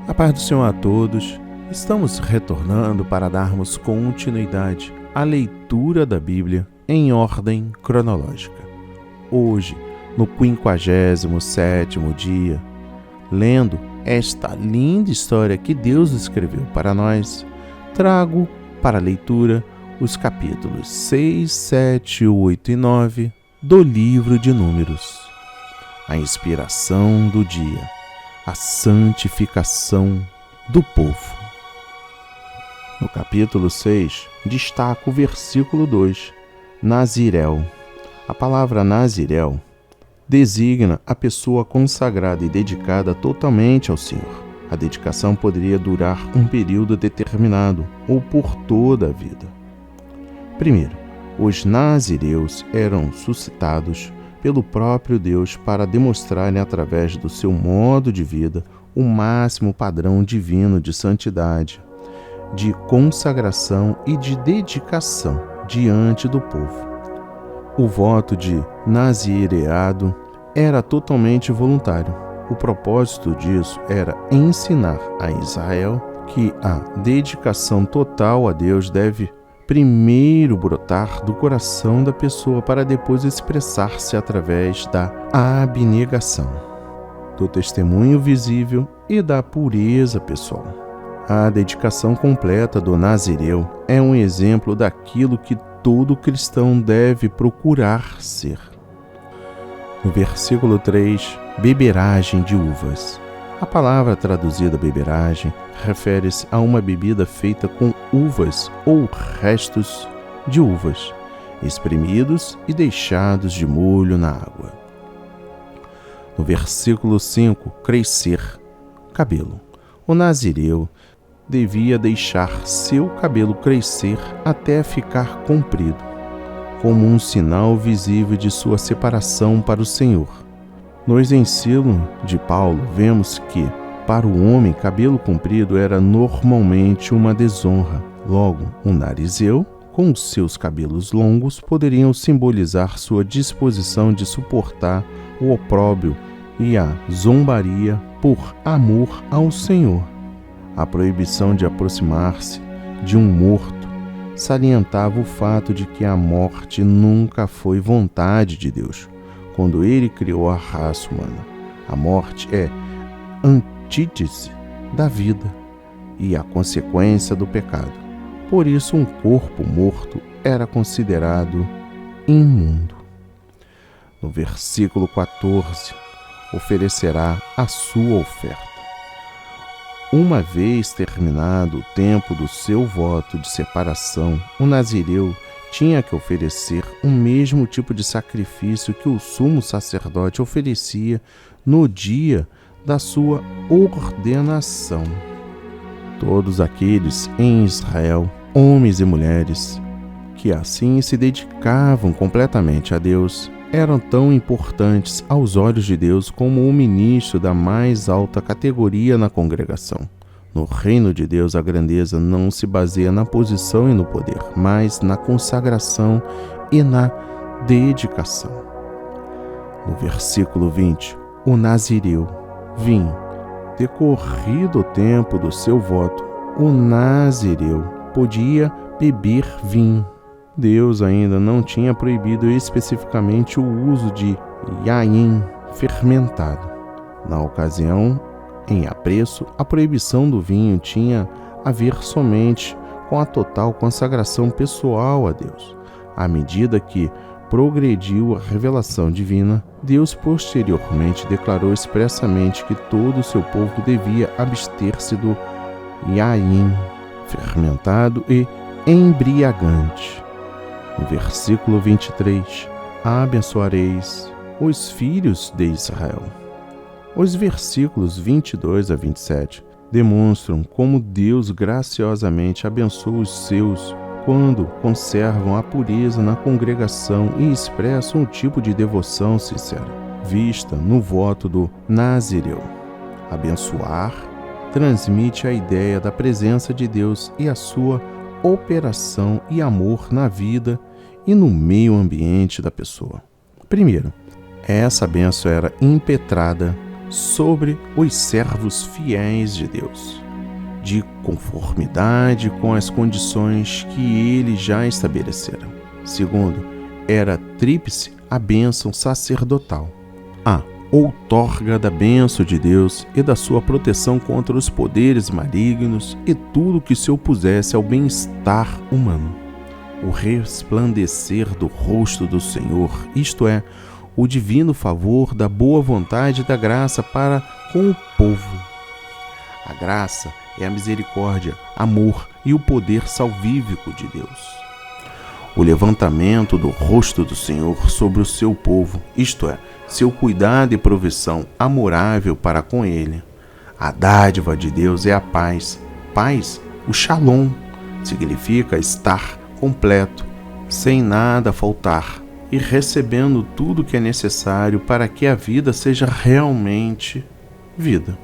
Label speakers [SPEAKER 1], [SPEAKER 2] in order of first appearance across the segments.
[SPEAKER 1] A paz do Senhor a todos. Estamos retornando para darmos continuidade à leitura da Bíblia em ordem cronológica. Hoje, no 57º dia, lendo esta linda história que Deus escreveu para nós, trago para a leitura os capítulos 6, 7, 8 e 9 do livro de Números. A inspiração do dia, a santificação do povo. No capítulo 6, destaca o versículo 2, Nazireu. A palavra Nazireu designa a pessoa consagrada e dedicada totalmente ao Senhor. A dedicação poderia durar um período determinado ou por toda a vida. Primeiro, os nazireus eram suscitados pelo próprio Deus para demonstrarem através do seu modo de vida o máximo padrão divino de santidade, de consagração e de dedicação diante do povo. O voto de nazireado era totalmente voluntário. O propósito disso era ensinar a Israel que a dedicação total a Deus deve primeiro brotar do coração da pessoa para depois expressar-se através da abnegação, do testemunho visível e da pureza pessoal. A dedicação completa do nazireu é um exemplo daquilo que todo cristão deve procurar ser. No versículo 3, beberagem de uvas. A palavra traduzida beberagem refere-se a uma bebida feita com uvas ou restos de uvas, espremidos e deixados de molho na água. No versículo 5, crescer cabelo. O nazireu devia deixar seu cabelo crescer até ficar comprido, como um sinal visível de sua separação para o Senhor. Nos ensinos de Paulo, vemos que, para o homem, cabelo comprido era normalmente uma desonra. Logo, um narizeu, com os seus cabelos longos, poderiam simbolizar sua disposição de suportar o opróbrio e a zombaria por amor ao Senhor. A proibição de aproximar-se de um morto salientava o fato de que a morte nunca foi vontade de Deus. Quando ele criou a raça humana, a morte é antítese da vida e a consequência do pecado. Por isso, um corpo morto era considerado imundo. No versículo 14, oferecerá a sua oferta. Uma vez terminado o tempo do seu voto de separação, o nazireu tinha que oferecer o mesmo tipo de sacrifício que o sumo sacerdote oferecia no dia da sua ordenação. Todos aqueles em Israel, homens e mulheres, que assim se dedicavam completamente a Deus, eram tão importantes aos olhos de Deus como o ministro da mais alta categoria na congregação. No reino de Deus, a grandeza não se baseia na posição e no poder, mas na consagração e na dedicação. No versículo 20, o nazireu, decorrido o tempo do seu voto, o nazireu podia beber vinho. Deus ainda não tinha proibido especificamente o uso de yain fermentado. Na ocasião, em apreço, a proibição do vinho tinha a ver somente com a total consagração pessoal a Deus. À medida que progrediu a revelação divina, Deus posteriormente declarou expressamente que todo o seu povo devia abster-se do yain fermentado e embriagante. No versículo 23, abençoareis os filhos de Israel. Os versículos 22 a 27 demonstram como Deus graciosamente abençoa os seus quando conservam a pureza na congregação e expressam um tipo de devoção sincera, vista no voto do nazireu. Abençoar transmite a ideia da presença de Deus e a sua operação e amor na vida e no meio ambiente da pessoa. Primeiro, essa bênção era impetrada sobre os servos fiéis de Deus, de conformidade com as condições que ele já estabelecera. Segundo, era tríplice a bênção sacerdotal: a outorga da bênção de Deus e da sua proteção contra os poderes malignos e tudo que se opusesse ao bem-estar humano. O resplandecer do rosto do Senhor, isto é, o divino favor da boa vontade e da graça para com o povo. A graça é a misericórdia, amor e o poder salvífico de Deus. O levantamento do rosto do Senhor sobre o seu povo, isto é, seu cuidado e provisão amorável para com ele. A dádiva de Deus é a paz. Paz, o shalom, significa estar completo, sem nada faltar e recebendo tudo que é necessário para que a vida seja realmente vida.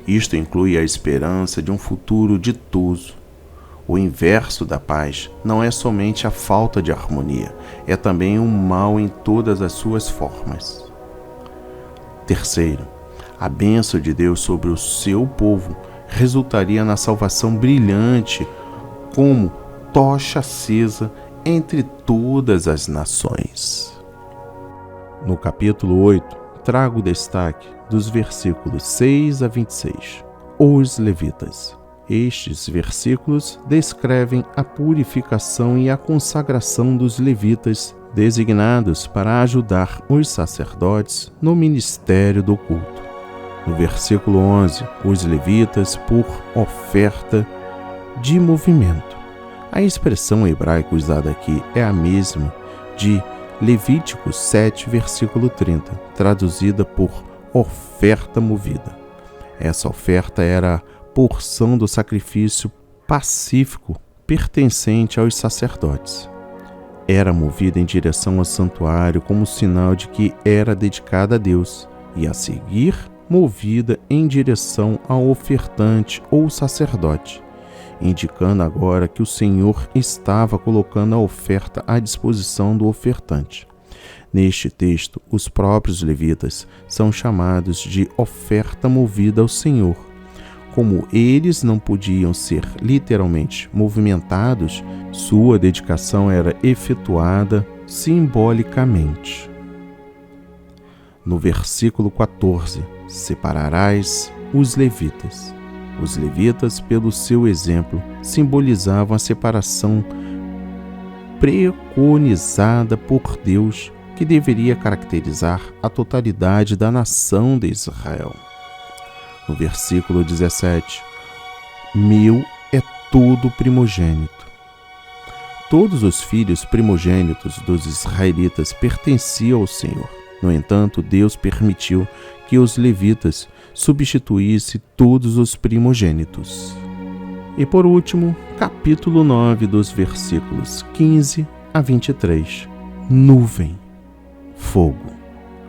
[SPEAKER 1] Isto inclui a esperança de um futuro ditoso. O inverso da paz não é somente a falta de harmonia, é também o mal em todas as suas formas. Terceiro, a bênção de Deus sobre o seu povo resultaria na salvação brilhante como tocha acesa entre todas as nações. No capítulo 8, trago destaque dos versículos 6 a 26. Os levitas. Estes versículos descrevem a purificação e a consagração dos levitas, designados para ajudar os sacerdotes no ministério do culto. No versículo 11, os levitas por oferta de movimento. A expressão hebraica usada aqui é a mesma de Levíticos 7, versículo 30, traduzida por oferta movida. Essa oferta era a porção do sacrifício pacífico pertencente aos sacerdotes. Era movida em direção ao santuário como sinal de que era dedicada a Deus, e a seguir movida em direção ao ofertante ou sacerdote, indicando agora que o Senhor estava colocando a oferta à disposição do ofertante. Neste texto, os próprios levitas são chamados de oferta movida ao Senhor. Como eles não podiam ser literalmente movimentados, sua dedicação era efetuada simbolicamente. No versículo 14, separarás os levitas. Os levitas, pelo seu exemplo, simbolizavam a separação preconizada por Deus, que deveria caracterizar a totalidade da nação de Israel. No versículo 17, meu é todo primogênito. Todos os filhos primogênitos dos israelitas pertenciam ao Senhor. No entanto, Deus permitiu que os levitas substituíssem todos os primogênitos. E por último, capítulo 9, dos versículos 15 a 23. Nuvem, fogo.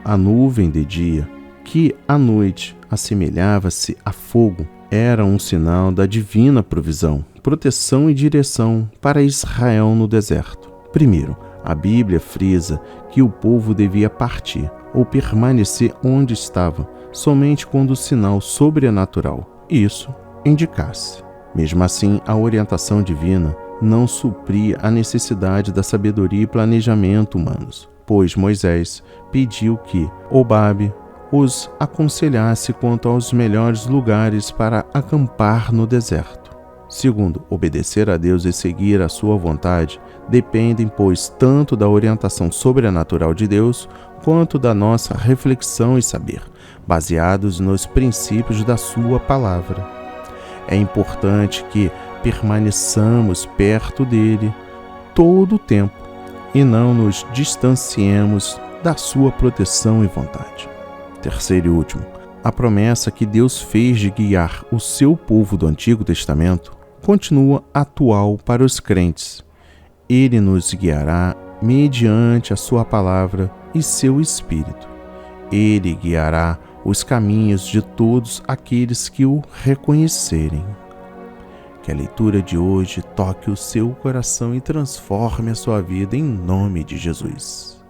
[SPEAKER 1] A nuvem de dia, que à noite assemelhava-se a fogo, era um sinal da divina provisão, proteção e direção para Israel no deserto. Primeiro, a Bíblia frisa que o povo devia partir ou permanecer onde estava somente quando o sinal sobrenatural isso indicasse. Mesmo assim, a orientação divina não supria a necessidade da sabedoria e planejamento humanos, pois Moisés pediu que Obabe os aconselhasse quanto aos melhores lugares para acampar no deserto. Segundo, obedecer a Deus e seguir a sua vontade dependem, pois, tanto da orientação sobrenatural de Deus quanto da nossa reflexão e saber, baseados nos princípios da sua palavra. É importante que permaneçamos perto dele todo o tempo e não nos distanciemos da sua proteção e vontade. Terceiro e último, a promessa que Deus fez de guiar o seu povo do Antigo Testamento continua atual para os crentes. Ele nos guiará mediante a sua palavra e seu Espírito. Ele guiará os caminhos de todos aqueles que o reconhecerem. Que a leitura de hoje toque o seu coração e transforme a sua vida em nome de Jesus.